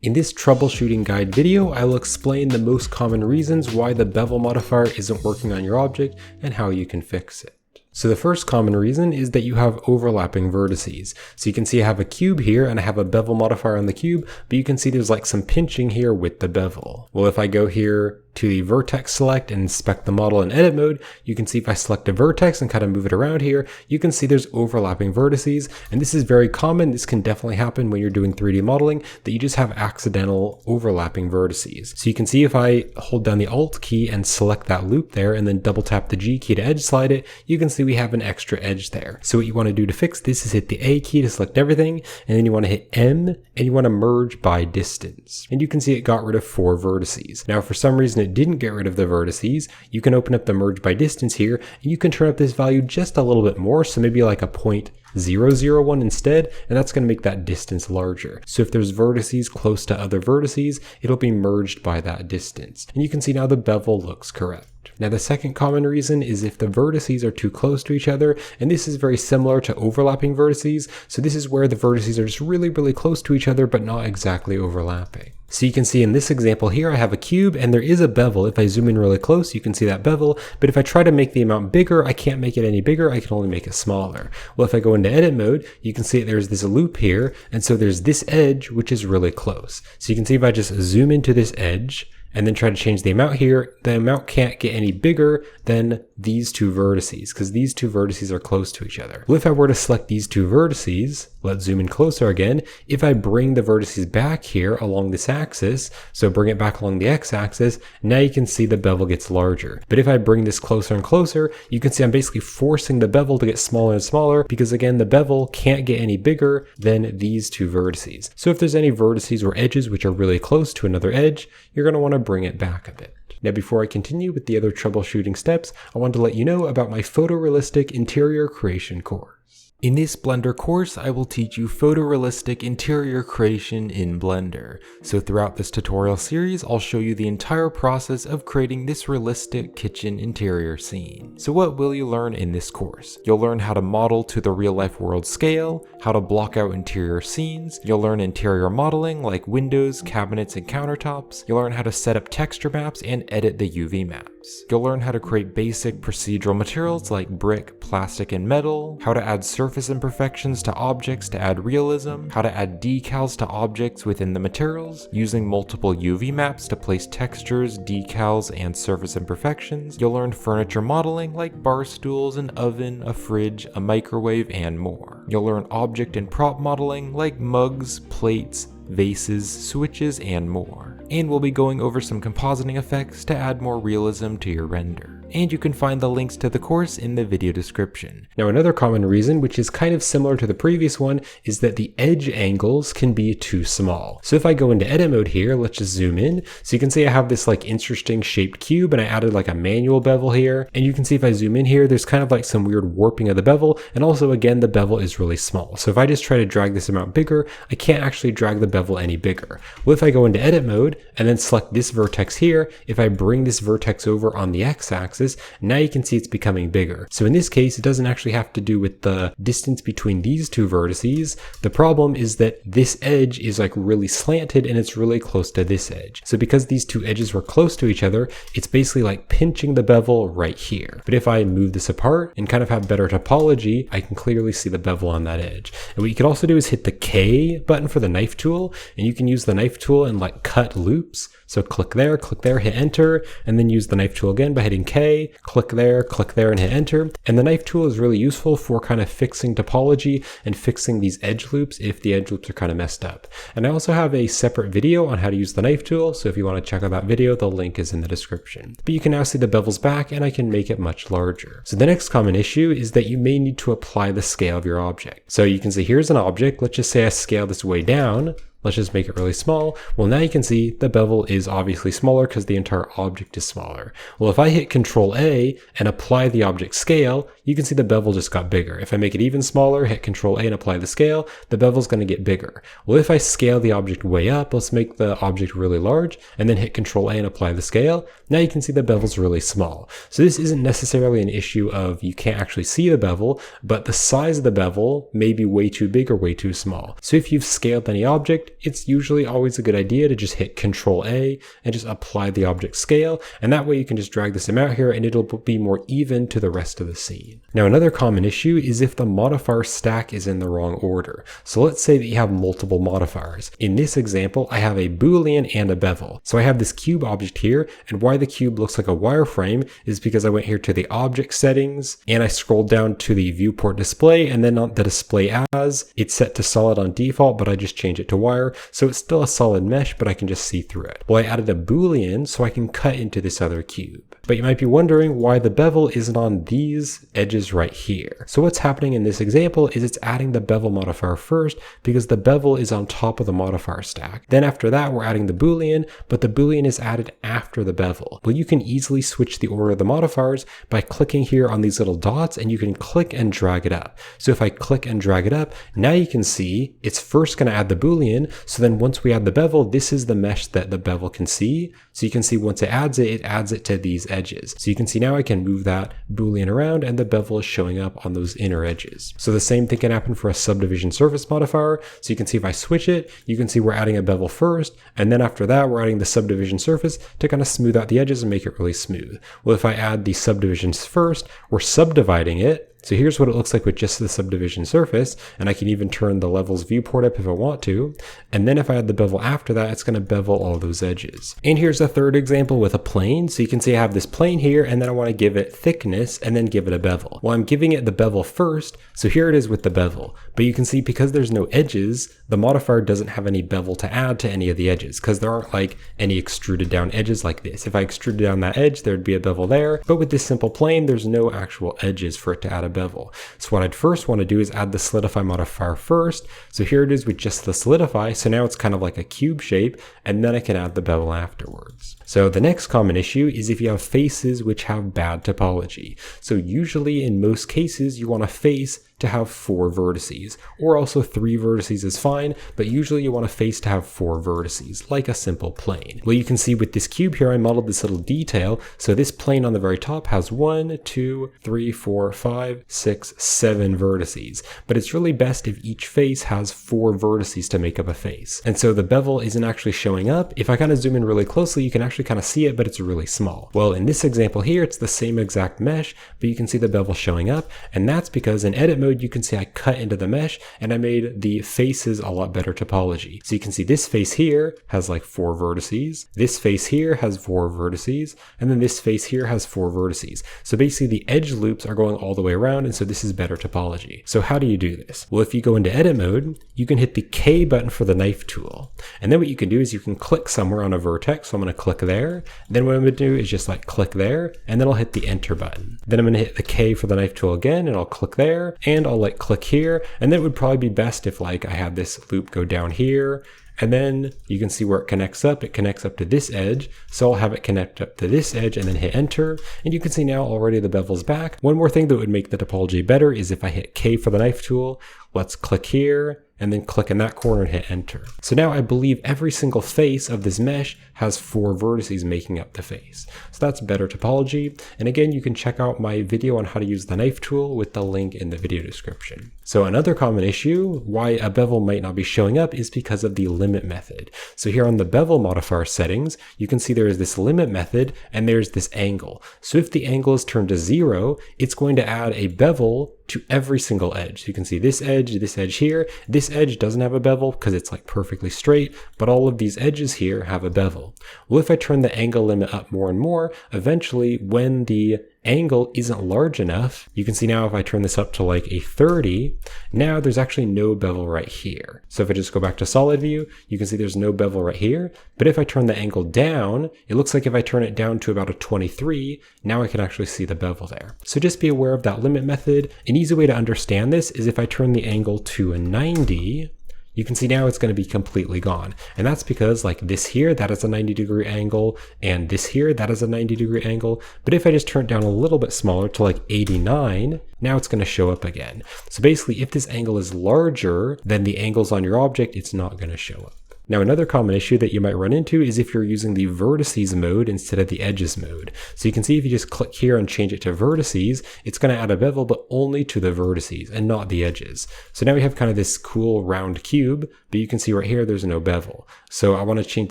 In this troubleshooting guide video, I will explain the most common reasons why the bevel modifier isn't working on your object and how you can fix it. So the first common reason is that you have overlapping vertices. So you can see I have a cube here and I have a bevel modifier on the cube, but you can see there's like some pinching here with the bevel. Well, if I go here to the vertex select and inspect the model in edit mode, you can see if I select a vertex and kind of move it around here, you can see there's overlapping vertices. And this is very common. This can definitely happen when you're doing 3D modeling, that you just have accidental overlapping vertices. So you can see if I hold down the Alt key and select that loop there and then double tap the G key to edge slide it, you can see we have an extra edge there. So what you want to do to fix this is hit the A key to select everything, and then you want to hit M and you want to merge by distance. And you can see it got rid of 4 vertices. Now for some reason it didn't get rid of the vertices, you can open up the merge by distance here and you can turn up this value just a little bit more, so maybe like a 0.001 instead, and that's going to make that distance larger. So if there's vertices close to other vertices, it'll be merged by that distance. And you can see now the bevel looks correct. Now the second common reason is if the vertices are too close to each other, and this is very similar to overlapping vertices. So this is where the vertices are just really close to each other, but not exactly overlapping. So you can see in this example here, I have a cube and there is a bevel. If I zoom in really close, you can see that bevel, but if I try to make the amount bigger, I can't make it any bigger, I can only make it smaller. Well, if I go into edit mode, you can see there's this loop here, and so there's this edge, which is really close. So you can see if I just zoom into this edge, and then try to change the amount here, the amount can't get any bigger than these 2 vertices, because these 2 vertices are close to each other. Well, if I were to select these 2 vertices, let's zoom in closer again, if I bring the vertices back here along this axis, so bring it back along the x-axis, now you can see the bevel gets larger. But if I bring this closer and closer, you can see I'm basically forcing the bevel to get smaller and smaller, because again, the bevel can't get any bigger than these 2 vertices. So if there's any vertices or edges which are really close to another edge, you're going to want to bring it back a bit. Now before I continue with the other troubleshooting steps, I want to let you know about my photorealistic interior creation course. In this Blender course, I will teach you photorealistic interior creation in Blender. So throughout this tutorial series, I'll show you the entire process of creating this realistic kitchen interior scene. So what will you learn in this course? You'll learn how to model to the real life world scale, how to block out interior scenes, you'll learn interior modeling like windows, cabinets, and countertops, you'll learn how to set up texture maps and edit the UV maps. You'll learn how to create basic procedural materials like brick, plastic, and metal, how to add surface imperfections to objects to add realism, how to add decals to objects within the materials, using multiple UV maps to place textures, decals, and surface imperfections. You'll learn furniture modeling like bar stools, an oven, a fridge, a microwave, and more. You'll learn object and prop modeling like mugs, plates, vases, switches, and more. And we'll be going over some compositing effects to add more realism to your render. And you can find the links to the course in the video description. Now another common reason, which is kind of similar to the previous one, is that the edge angles can be too small. So if I go into edit mode here, let's just zoom in. So you can see I have this like interesting shaped cube and I added like a manual bevel here. And you can see if I zoom in here, there's kind of like some weird warping of the bevel. And also again, the bevel is really small. So if I just try to drag this amount bigger, I can't actually drag the bevel any bigger. Well, if I go into edit mode and then select this vertex here, if I bring this vertex over on the x-axis, now you can see it's becoming bigger. So in this case, it doesn't actually have to do with the distance between these 2 vertices. The problem is that this edge is like really slanted and it's really close to this edge. So because these 2 edges were close to each other, it's basically like pinching the bevel right here. But if I move this apart and kind of have better topology, I can clearly see the bevel on that edge. And what you can also do is hit the K button for the knife tool, and you can use the knife tool and like cut loops. So click there, hit enter, and then use the knife tool again by hitting K, click there, and hit enter. And the knife tool is really useful for kind of fixing topology and fixing these edge loops if the edge loops are kind of messed up. And I also have a separate video on how to use the knife tool, so if you want to check out that video, the link is in the description. But you can now see the bevel's back and I can make it much larger. So the next common issue is that you may need to apply the scale of your object. So you can see here's an object, let's just say I scale this way down. Let's just make it really small. Well, now you can see the bevel is obviously smaller because the entire object is smaller. Well, if I hit Control A and apply the object scale, you can see the bevel just got bigger. If I make it even smaller, hit Control A and apply the scale, the bevel's going to get bigger. Well, if I scale the object way up, let's make the object really large and then hit Control A and apply the scale. Now you can see the bevel's really small. So this isn't necessarily an issue of you can't actually see the bevel, but the size of the bevel may be way too big or way too small. So if you've scaled any object, object, it's usually always a good idea to just hit Control A and just apply the object scale, and that way you can just drag this amount here and it'll be more even to the rest of the scene. Now another common issue is if the modifier stack is in the wrong order. So let's say that you have multiple modifiers. In this example, I have a boolean and a bevel. So I have this cube object here, and why the cube looks like a wireframe is because I went here to the object settings and I scrolled down to the viewport display, and then on the display as, it's set to solid on default, but I just changed it to wire. So it's still a solid mesh, but I can just see through it. Well, I added a boolean so I can cut into this other cube. But you might be wondering why the bevel isn't on these edges right here. So what's happening in this example is it's adding the bevel modifier first because the bevel is on top of the modifier stack. Then after that, we're adding the boolean, but the boolean is added after the bevel. Well, you can easily switch the order of the modifiers by clicking here on these little dots, and you can click and drag it up. So if I click and drag it up, now you can see it's first going to add the boolean. So then once we add the bevel, this is the mesh that the bevel can see. So you can see once it adds it to these edges. So you can see now I can move that boolean around and the bevel is showing up on those inner edges. So the same thing can happen for a subdivision surface modifier. So you can see if I switch it, you can see we're adding a bevel first, and then after that we're adding the subdivision surface to kind of smooth out the edges and make it really smooth. Well, if I add the subdivisions first, we're subdividing it. So here's what it looks like with just the subdivision surface, and I can even turn the levels viewport up if I want to. And then if I add the bevel after that, it's going to bevel all those edges. And here's a third example with a plane. So you can see I have this plane here, and then I want to give it thickness and then give it a bevel. Well, I'm giving it the bevel first, so here it is with the bevel. But you can see because there's no edges, the modifier doesn't have any bevel to add to any of the edges because there aren't like any extruded down edges like this. If I extruded down that edge, there'd be a bevel there. But with this simple plane, there's no actual edges for it to add a bevel. So what I'd first want to do is add the solidify modifier first. So here it is with just the solidify. So now it's kind of like a cube shape, and then I can add the bevel afterwards. So the next common issue is if you have faces which have bad topology. So usually in most cases, you want a face to have 4 vertices, or also 3 vertices is fine, but usually you want a face to have 4 vertices, like a simple plane. Well, you can see with this cube here, I modeled this little detail. So this plane on the very top has 1, 2, 3, 4, 5, 6, 7 vertices, but it's really best if each face has 4 vertices to make up a face. And so the bevel isn't actually showing up. If I kind of zoom in really closely, you can actually kind of see it, but it's really small. Well, in this example here, it's the same exact mesh, but you can see the bevel showing up, and that's because in edit mode, you can see I cut into the mesh and I made the faces a lot better topology. So you can see this face here has like 4 vertices, this face here has 4 vertices, and then this face here has 4 vertices. So basically the edge loops are going all the way around, and so this is better topology. So how do you do this? Well, if you go into edit mode, you can hit the K button for the knife tool. And then what you can do is you can click somewhere on a vertex. So I'm going to click there. Then what I'm going to do is just like click there, and then I'll hit the enter button. Then I'm going to hit the K for the knife tool again, and I'll click there, and I'll like click here. And then it would probably be best if like I had this loop go down here, and then you can see where it connects up. It connects up to this edge. So I'll have it connect up to this edge and then hit enter. And you can see now already the bevel's back. One more thing that would make the topology better is if I hit K for the knife tool, let's click here, and then click in that corner and hit enter. So now I believe every single face of this mesh has 4 vertices making up the face. So that's better topology. And again, you can check out my video on how to use the knife tool with the link in the video description. So another common issue why a bevel might not be showing up is because of the limit method. So here on the bevel modifier settings, you can see there is this limit method and there's this angle. So if the angle is turned to 0, it's going to add a bevel to every single edge. So you can see this edge here. This edge doesn't have a bevel because it's like perfectly straight, but all of these edges here have a bevel. Well, if I turn the angle limit up more and more, eventually when the angle isn't large enough, you can see now if I turn this up to like a 30, now there's actually no bevel right here. So if I just go back to solid view, you can see there's no bevel right here. But if I turn the angle down, it looks like if I turn it down to about a 23, now I can actually see the bevel there. So just be aware of that limit method. An easy way to understand this is if I turn the angle to a 90, you can see now it's going to be completely gone. And that's because like this here, that is a 90-degree angle, and this here, that is a 90-degree angle. But if I just turn it down a little bit smaller to like 89, now it's going to show up again. So basically, if this angle is larger than the angles on your object, it's not going to show up. Now, another common issue that you might run into is if you're using the vertices mode instead of the edges mode. So you can see if you just click here and change it to vertices, it's going to add a bevel, but only to the vertices and not the edges. So now we have kind of this cool round cube, but you can see right here there's no bevel. So I want to change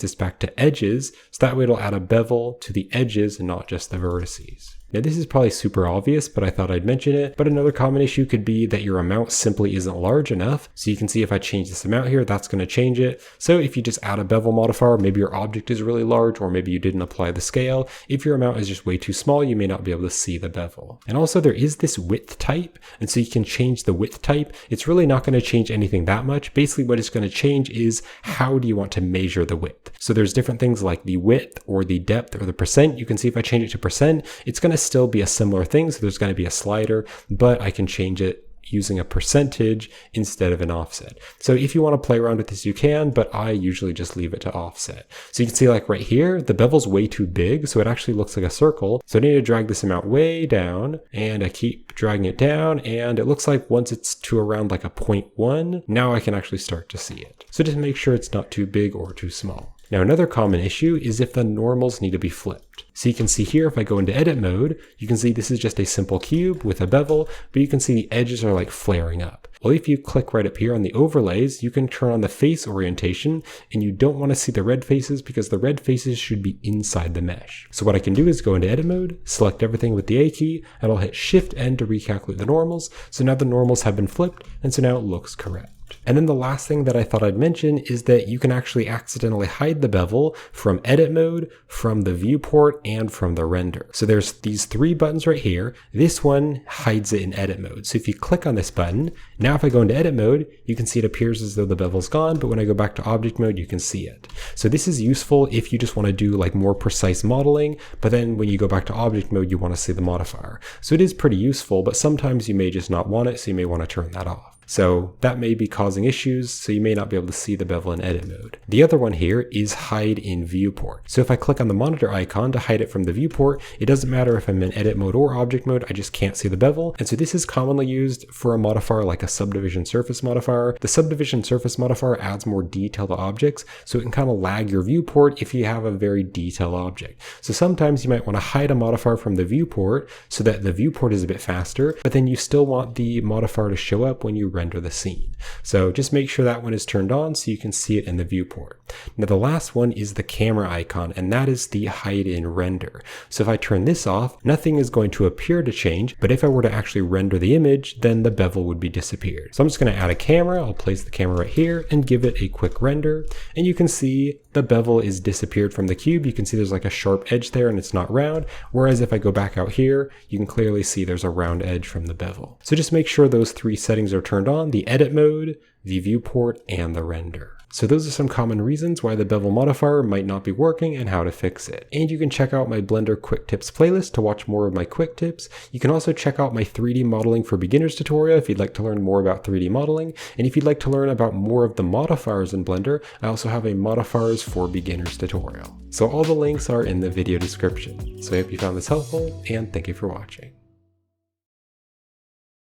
this back to edges, so that way it'll add a bevel to the edges and not just the vertices. Now this is probably super obvious, but I thought I'd mention it. But another common issue could be that your amount simply isn't large enough. So you can see if I change this amount here, that's going to change it. So if you just add a bevel modifier, maybe your object is really large, or maybe you didn't apply the scale. If your amount is just way too small, you may not be able to see the bevel. And also there is this width type, and so you can change the width type. It's really not going to change anything that much. Basically what it's going to change is how do you want to measure the width. So there's different things like the width or the depth or the percent. You can see if I change it to percent, it's going to still be a similar thing. So there's going to be a slider, but I can change it using a percentage instead of an offset. So if you want to play around with this, you can, but I usually just leave it to offset. So you can see like right here, the bevel's way too big, so it actually looks like a circle. So I need to drag this amount way down, and I keep dragging it down, and it looks like once it's to around like a 0.1, now I can actually start to see it. So just make sure it's not too big or too small. Now another common issue is if the normals need to be flipped. So you can see here, if I go into edit mode, you can see this is just a simple cube with a bevel, but you can see the edges are like flaring up. Well, if you click right up here on the overlays, you can turn on the face orientation, and you don't want to see the red faces because the red faces should be inside the mesh. So what I can do is go into edit mode, select everything with the A key, and I'll hit Shift N to recalculate the normals. So now the normals have been flipped, and so now it looks correct. And then the last thing that I thought I'd mention is that you can actually accidentally hide the bevel from edit mode, from the viewport, and from the render. So there's these three buttons right here. This one hides it in edit mode. So if you click on this button, now if I go into edit mode, you can see it appears as though the bevel's gone, but when I go back to object mode, you can see it. So this is useful if you just want to do like more precise modeling, but then when you go back to object mode, you want to see the modifier. So it is pretty useful, but sometimes you may just not want it, so you may want to turn that off. So that may be causing issues, so you may not be able to see the bevel in edit mode. The other one here is hide in viewport. So if I click on the monitor icon to hide it from the viewport, it doesn't matter if I'm in edit mode or object mode, I just can't see the bevel. And so this is commonly used for a modifier like a subdivision surface modifier. The subdivision surface modifier adds more detail to objects, so it can kind of lag your viewport if you have a very detailed object. So sometimes you might want to hide a modifier from the viewport so that the viewport is a bit faster, but then you still want the modifier to show up when you render the scene. So just make sure that one is turned on so you can see it in the viewport. Now the last one is the camera icon, and that is the hide in render. So if I turn this off, nothing is going to appear to change, but if I were to actually render the image, then the bevel would be disappeared. So I'm just going to add a camera. I'll place the camera right here and give it a quick render, and you can see the bevel is disappeared from the cube. You can see there's like a sharp edge there and it's not round, whereas if I go back out here, you can clearly see there's a round edge from the bevel. So just make sure those three settings are turned on: the edit mode, the viewport, and the render. So those are some common reasons why the bevel modifier might not be working and how to fix it. And you can check out my Blender Quick Tips playlist to watch more of my quick tips. You can also check out my 3D modeling for beginners tutorial if you'd like to learn more about 3D modeling. And if you'd like to learn about more of the modifiers in Blender, I also have a modifiers for beginners tutorial. So all the links are in the video description. So I hope you found this helpful, and thank you for watching.